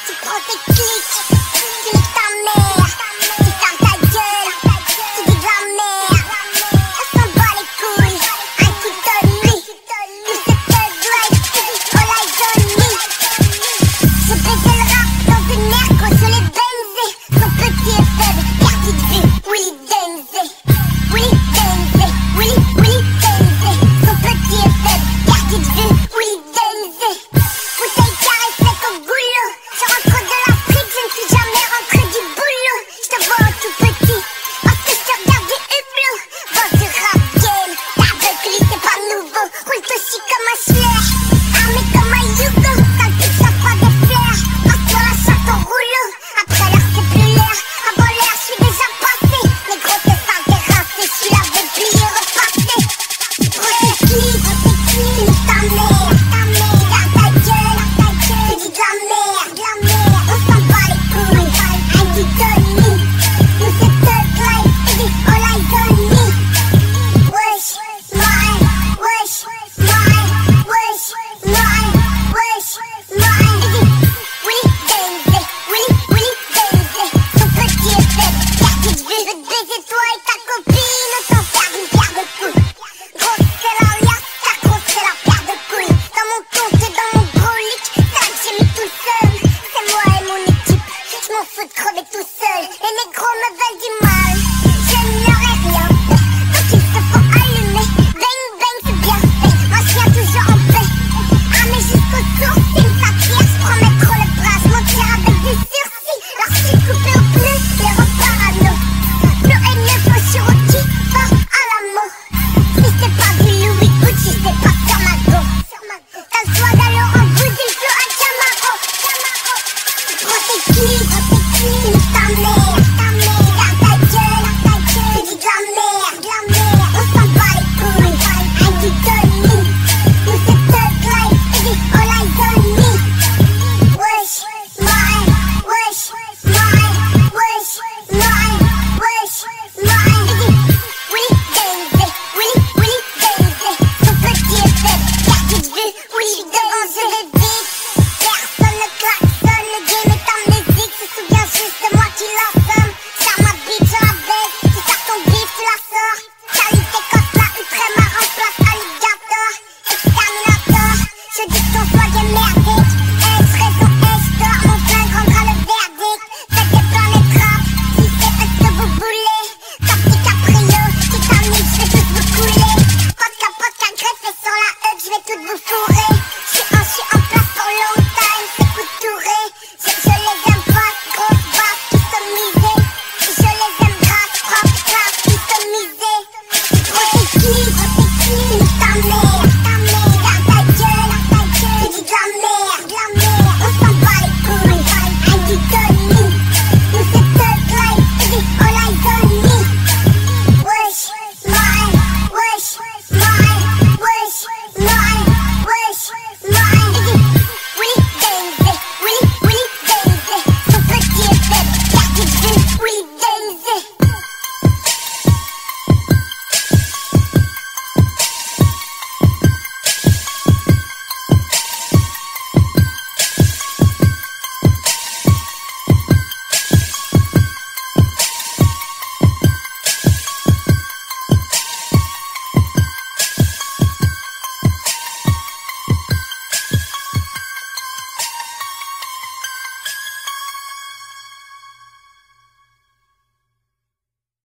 Tu prends tes clics, tu niques ta mère, tu fermes ta gueule, tu dis de la merde. On s'en bat les couilles, un coup de nuit, tout c'est thug life, all eyes on me. J'ai baisé le rap dans une merco sur les benzés. Son petit est faible, perte de vue, Willy Denzé, Willy Denzé, Willy Denzé. Son petit est faible, perte de vue, Willy Denzé. Bouteille carrée sec au goulot. Je rentre de l'Afrique, je ne suis jamais rentré du boulot. Je te vois en tout petit, parce que je te regarde du hublot. Bon du rap game, l'aveugle c'est pas nouveau. Roule aussi comme un slur, armé comme un Yugo. Quand le pitch ça fera des fleurs, passe-toi la chatte au rouleau. Après l'air c'est plus l'air, avant l'air je suis déjà passé. Les gros t'es sale, t'es rincé, je suis lavé, plié, repassé. Gros t'es clip, nique ta mère, tu gardes ta gueule, tu dis de la merde. On s'en bat les couilles, un dit Tony, nous c'est thug life, all eyes on me. Wesh, mine, wesh, mine, wesh, mine, wesh, mine. Willy Denzé, Willy Denzé. Son petit est faible, perte de vue. Je veux te baiser toi et ta copine, autant faire une paire de couilles. Grosse c'est la liasse, ta grosse c'est la paire de couilles. Dans mon compte et dans mon gros lick, c'est là que j'ai mis tout seul. C'est moi et mon équipe, je m'en fous de crever tout seul. Les négros me veulent du mal, je ne leur ai rien fait. Donc ils se font allumer, bang bang c'est bien fait. Moi je viens toujours en paix, armé jusqu'aux sourcils. Ça tire, je promets trop le bras, je m'en tire avec des sursis. Leur style coupé au bleu, les reparano. Bleu et mieux, faut Cherokee, fort à la mot. Si c'est pas du Louis Gucci, c'est pas sur ma go. T'as le swag à Laurent Goody, il faut un Camaro. Prends tes clips, nique ta mère, tu gardes ta gueule, tu dis de la merde. On s'en bat les couilles, un dit Tony, nous c'est thug life, all eyes on me. Wesh, mine, wesh, mine, wesh, mine, wesh, mine. Willy Denzé, Willy Denzé. Son petit est faible, perte de vue, Willy Denzé. Les beats, personne ne klaxonne, le game est amnésique. Se souvient juste de moi qui l'a